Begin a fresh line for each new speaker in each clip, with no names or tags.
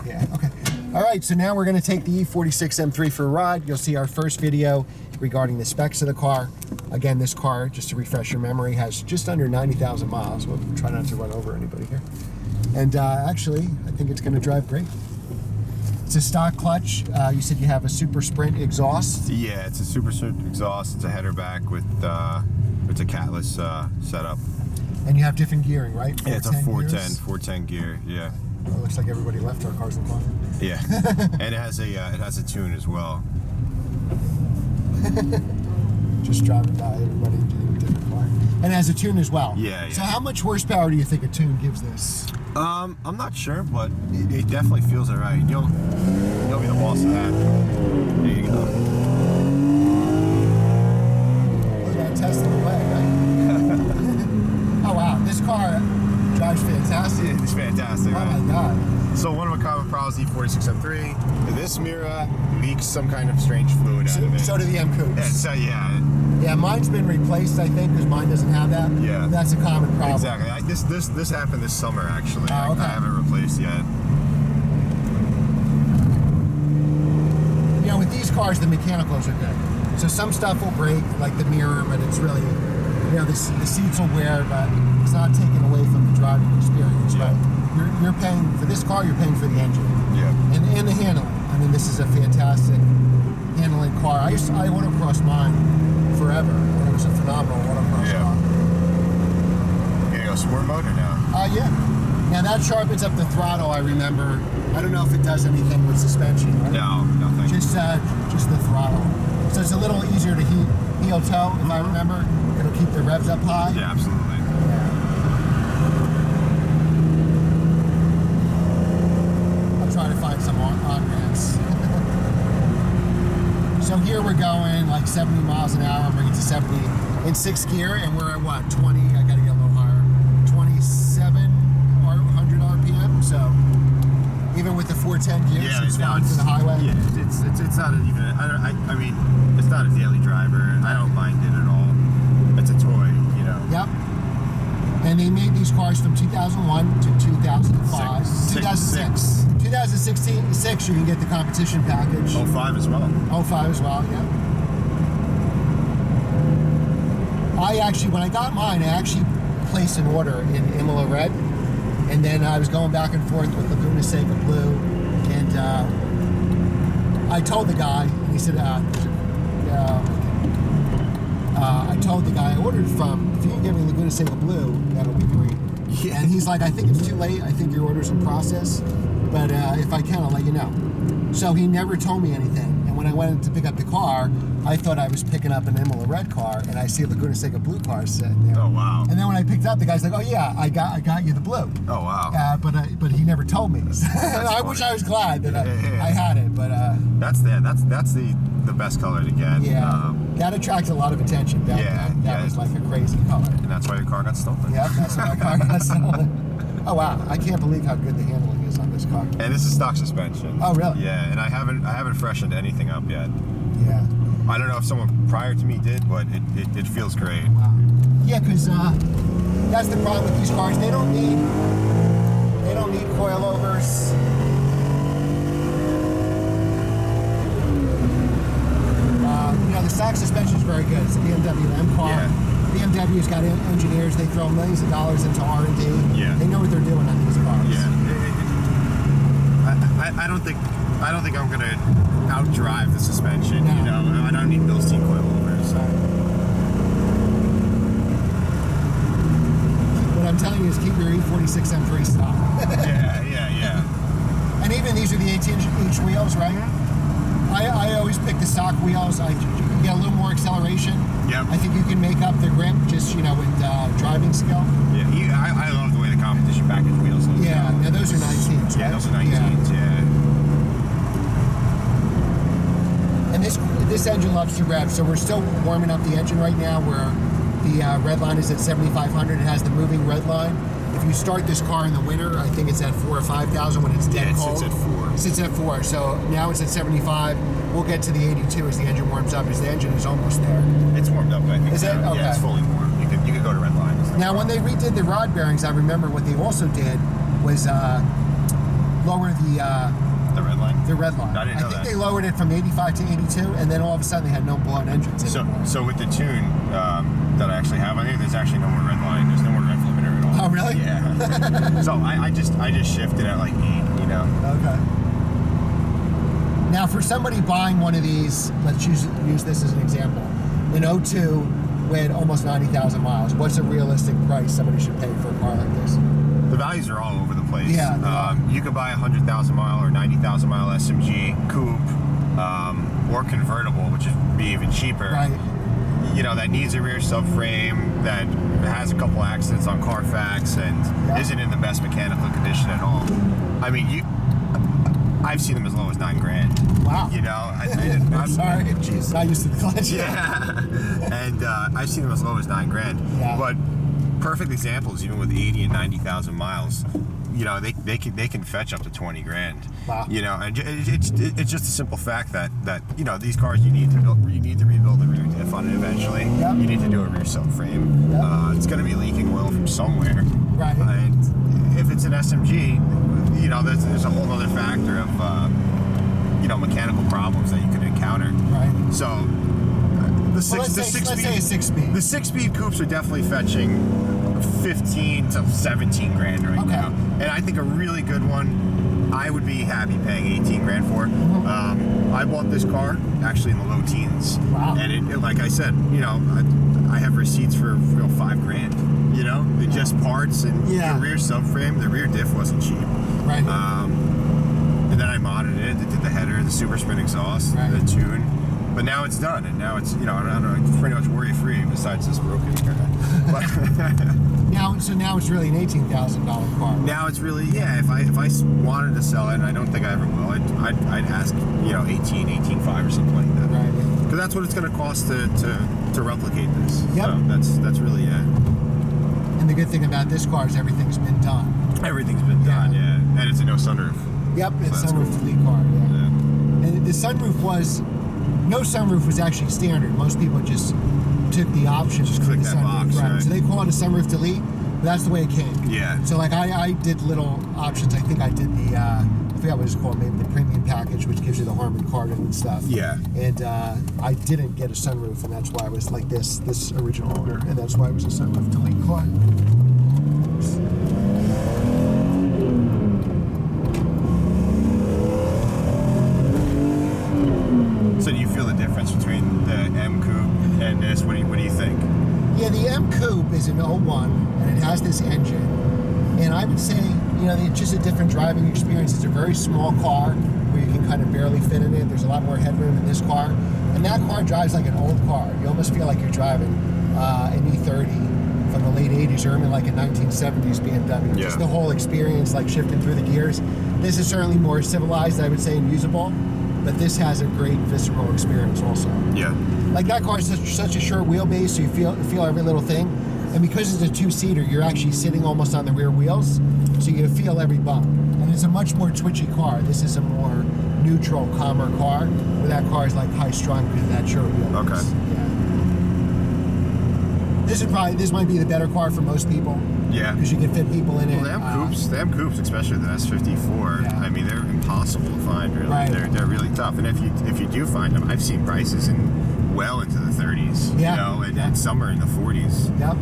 Yeah, okay. All right, so now we're going to take the E46 M3 for a ride. You'll see our first video regarding the specs of the car. Again, this car, just to refresh your memory, has just under 90,000 miles. We'll try not to run over anybody here. And actually, I think it's going to drive great. It's a stock clutch. You said you have a Super Sprint exhaust.
Yeah, it's a Super Sprint exhaust. It's a header back with it's a catless setup.
And you have different gearing, right?
Yeah, it's a 410 gear. Yeah.
Well, it looks like everybody left our cars in coffee.
Yeah, and it has a tune as well.
Just driving by everybody in a different car. And it has a tune as well.
Yeah.
So how much horsepower do you think a tune gives this?
I'm not sure, but it definitely feels alright. You'll be the boss of that. There you go.
Look at that testing away, right? Oh wow, this car drives fantastic.
It's fantastic,
oh
right?
My god.
So one of my common problems, E46 M3, this mirror leaks some kind of strange fluid out of it.
So do the M Coupe.
Yeah.
Yeah, mine's been replaced, I think, because mine doesn't have that.
Yeah.
That's a common problem.
Exactly. This happened this summer, actually.
Oh, okay.
I haven't replaced yet.
You know, with these cars, the mechanicals are good. So some stuff will break, like the mirror, but it's really, you know, the seats will wear, but it's not taken away from the driving experience.
Yeah.
But you're paying, for this car, you're paying for the engine.
Yeah.
And the handling. I mean, this is a fantastic handling car. I autocrossed mine forever, and it was a phenomenal autocross car.
You gonna go sport mode or no?
Yeah. Now that sharpens up the throttle, I remember. I don't know if it does anything with suspension, right?
No, nothing.
Just the throttle. So it's a little easier to heel toe, if I remember. It'll keep the revs up high.
Yeah, absolutely.
Yeah. I'm trying to find some on-ramps. So here we're going like 70 miles an hour. I'm bringing it to 70 in 6th gear, and we're at what, 20? I gotta get a little higher. 2,700 RPM. So even with the 410 gears, it's fine for the highway.
Yeah, it's not even. I mean, it's not a daily driver. I don't mind it at all. It's a toy, you know.
Yep. And they made these cars from 2001 to 2005. 2006. 2006, you can get the competition package.
05 as well.
05 as well, yeah. When I got mine, I actually placed an order in Imola Red. And then I was going back and forth with Laguna Seca Blue. And I told the guy, and he said, I told the guy I ordered from, if you can give me Laguna Seca Blue, that'll be great. Yeah. And he's like, I think it's too late. I think your order's in process. But if I can, I'll let you know. So he never told me anything. And when I went to pick up the car, I thought I was picking up an Imola Red car, and I see a Laguna Seca Blue car sitting there.
Oh, wow.
And then when I picked up, the guy's like, oh yeah, I got you the blue.
Oh, wow.
But he never told me. I wish I was glad that I had it, but
that's the best color to get.
Yeah, that attracts a lot of attention. That was like a crazy color.
And that's why your car got stolen.
Yeah, that's why my car got stolen. Oh wow, I can't believe how good the handling is on this car.
And this is stock suspension.
Oh really?
Yeah, and I haven't freshened anything up yet.
Yeah.
I don't know if someone prior to me did, but it feels great.
Wow. Yeah, because that's the problem with these cars. They don't need coilovers. You know, the stock suspension is very good. It's a BMW M car.
Yeah.
BMW's got engineers. They throw millions of dollars into R&D.
Yeah.
They know what they're doing on these cars.
Yeah. I don't think I'm gonna outdrive the suspension.
No.
You know, I don't need those T coilovers.
What I'm telling you is keep your E46 M3 stock.
Yeah.
And even these are the 18-inch wheels, right? I always pick the stock wheels. You can get a little more acceleration.
Yep.
I think you can make up the grip just, with driving skill.
Yeah, I love the way the competition package wheels look.
Yeah, now those are 19s,
Yeah,
right?
those are 19s, yeah.
And this engine loves to rev, so we're still warming up the engine right now where the red line is at 7,500. It has the moving red line. If you start this car in the winter, I think it's at 4,000 or 5,000 when it's dead cold.
It sits at 4.
It sits at 4. So now it's at 75. We'll get to the 82 as the engine warms up, because the engine is almost there.
It's warmed up, I think.
Is it? Okay.
Yeah, it's fully warm. You could go to red line.
Now, when they redid the rod bearings, I remember what they also did was lower
The red line?
the red line.
I didn't know
think
that.
they lowered it from 85 to 82, and then all of a sudden they had no blown engines anymore.
So with the tune that I actually have, I think there's actually no more red line. There's no more red limiter at all.
Oh, really?
Yeah. So I just shifted at like 8, you know.
Okay. Now, for somebody buying one of these, let's use this as an example. An 02 with almost 90,000 miles. What's a realistic price somebody should pay for a car like this?
The values are all over the place.
Yeah.
You could buy a 100,000 mile or 90,000 mile SMG coupe or convertible, which would be even cheaper.
Right.
You know, that needs a rear subframe, that has a couple accidents on Carfax, and isn't in the best mechanical condition at all. I mean, I've seen them as low as $9,000.
Wow.
You know,
I'm sorry.
Jeez.
Not used to the clutch.
Yeah. And I've seen them as low as $9,000.
Yeah.
But perfect examples, even with 80 and 90,000 miles, you know, they can fetch up to $20,000.
Wow.
You know, and it's just a simple fact that you know, these cars you need to rebuild the rear diff on it eventually.
Yep.
You need to do a rear subframe.
Yep.
It's going to be leaking oil from somewhere.
Right.
And if it's an SMG, you know, there's a whole other factor of you know, mechanical problems that you could encounter.
Right.
So
Let's say a 6-speed.
The 6-speed coupes are definitely fetching 15 to 17,000 right now, and I think a really good one, I would be happy paying 18,000 for. I bought this car actually in the low teens.
Wow.
And it like I said, you know, I have receipts for $5,000. You know, just parts and the rear subframe. The rear diff wasn't cheap.
Right.
And then I modded it. It did the header, the super spin exhaust, the tune. But now it's done, and now it's, you know, I don't know, it's pretty much worry-free besides this broken car.
So now it's really an $18,000 car.
Now it's really, yeah, if I wanted to sell it, and I don't think I ever will, I'd ask, you know, 18.5 or something like that.
Right.
Because that's what it's going to cost to replicate this.
Yep.
So that's really it.
And the good thing about this car is everything's been done.
Everything's been done, yeah. And it's a no sunroof.
Yep, it's
So
sunroof delete car, yeah. And the sunroof no sunroof was actually standard. Most people just took the option.
Just click that box, right.
So they call it a sunroof delete, but that's the way it came.
Yeah.
So like I did little options. I think I did the, I forgot what it's called, maybe the premium package, which gives you the Harman Kardon and stuff.
Yeah.
And I didn't get a sunroof, and that's why I was like this original owner, and that's why it was a sunroof delete car.
So do you feel the difference between the M Coupe and this? What do you think?
Yeah, the M Coupe is an 01, and it has this engine. And I would say, you know, it's just a different driving experience. It's a very small car where you can kind of barely fit in it. There's a lot more headroom in this car. And that car drives like an old car. You almost feel like you're driving an E30 from the late 80s or even like a 1970s BMW.
Yeah.
Just the whole experience, like shifting through the gears. This is certainly more civilized, I would say, and usable. But this has a great visceral experience also.
Yeah.
Like that car is such a short wheelbase, so you feel every little thing. And because it's a 2-seater, you're actually sitting almost on the rear wheels, so you feel every bump. And it's a much more twitchy car. This is a more neutral, calmer car, where that car is like high-strung because of that short wheelbase.
Okay.
Yeah. This might be the better car for most people.
Yeah.
Because you can fit people in it.
Well, the M Coupes, especially the S54,
Yeah.
I mean, they're impossible to find, really.
Right.
They're really tough. And if you do find them, I've seen prices well into the 30s,
Yeah.
you know, and some are in the 40s.
Yep.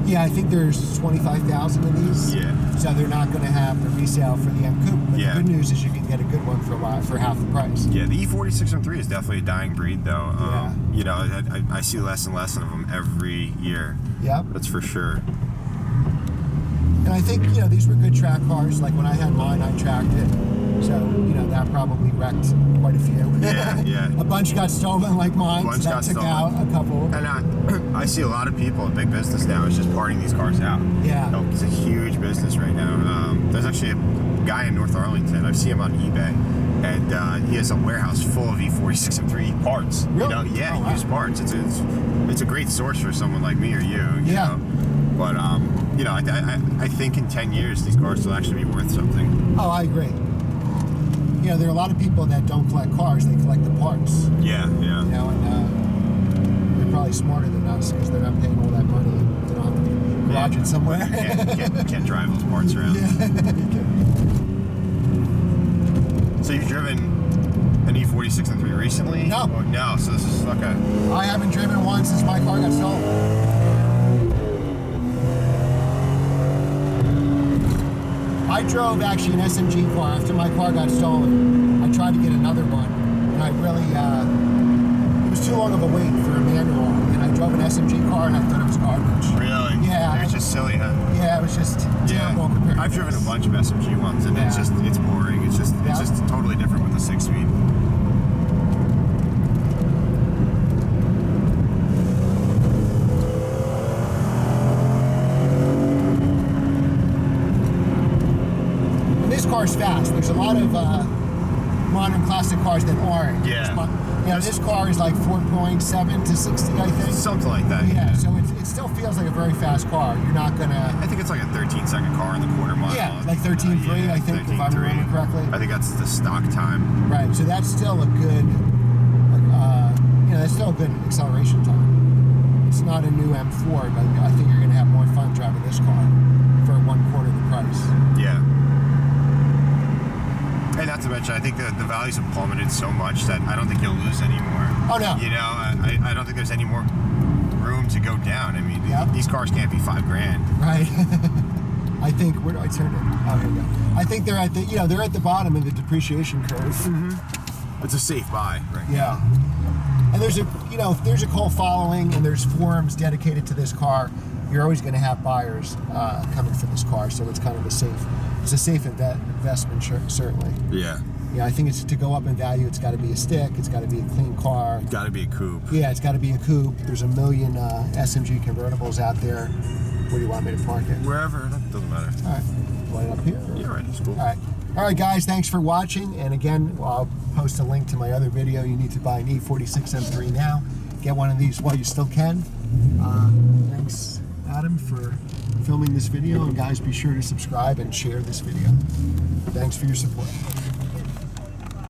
Yeah, I think there's 25,000 of these.
Yeah.
So they're not going to have the resale for the M Coupe. But
Yeah.
the good news is you can get a good one for half the price.
Yeah, the E46 M3 is definitely a dying breed, though.
Yeah.
You know, I see less and less of them every year.
Yep.
That's for sure.
And I think, you know, these were good track cars. Like when I had mine, I tracked it. So, you know, that probably wrecked quite a few.
Yeah, yeah.
A bunch got stolen like mine,
Bunch
so that
got
took
stolen.
out a couple.
And I see a lot of people in big business now is just parting these cars out.
Yeah.
You know, it's a huge business right now. There's actually a guy in North Arlington. I've seen him on eBay, and he has a warehouse full of E46 M3 parts.
Really?
You know, yeah,
Oh, wow.
used parts. It's a great source for someone like me or you. You
Yeah.
know? But you know, I think in 10 years these cars will actually be worth something.
Oh, I agree. You know, there are a lot of people that don't collect cars; they collect the parts.
Yeah, yeah.
You know, and they're probably smarter than us because they're not paying all that money. They don't have to garage it somewhere.
Can't drive those parts around. So you've driven an E46 M3 recently?
No.
Oh, no, so this is okay.
I haven't driven one since my car got stolen. I drove actually an SMG car after my car got stolen. I tried to get another one, and I really, it was too long of a wait for a manual, and I drove an SMG car and I thought it was garbage.
Really?
Yeah.
It was just silly, huh?
Yeah, it was just terrible compared to
I've driven a
this.
bunch of SMG ones, and it's boring. It's just totally different with the 6-speed.
This car's fast. There's a lot of modern classic cars that aren't.
Yeah.
This car is like 4.7 to 60, I think.
Something like that.
Yeah, so it still feels like a very fast car. You're not gonna...
I think it's like a 13-second car in the quarter mile.
Yeah, like 13.3, I think, if I remember correctly.
I think that's the stock time.
Right, so that's still a good, that's still a good acceleration time. It's not a new M4, but I think you're gonna have more fun driving this car for 1/4 the price.
Yeah. And not to mention, I think the values have plummeted so much that I don't think you'll lose anymore.
Oh, no.
You know, I don't think there's any more room to go down. I mean,
Yep.
these cars can't be $5 grand.
Right. I think, where do I turn it? Oh, here we go. I think they're at the, they're at the bottom of the depreciation curve.
It's a safe buy, right?
Yeah. And there's if there's a cult following and there's forums dedicated to this car, you're always going to have buyers coming for this car. So it's kind of a safe investment, certainly.
Yeah.
Yeah, I think it's to go up in value. It's got to be a stick. It's got to be a clean car.
Got to be a coupe.
Yeah, it's got to be a coupe. There's a million SMG convertibles out there. Where do you want me to park it?
Wherever, it doesn't matter.
All right. Want it up here?
Yeah, right. It's cool.
All right, guys. Thanks for watching. And again, I'll post a link to my other video. You need to buy an E46 M3 now. Get one of these while you still can. Thanks, Adam, for filming this video. And guys, be sure to subscribe and share this video. Thanks for your support.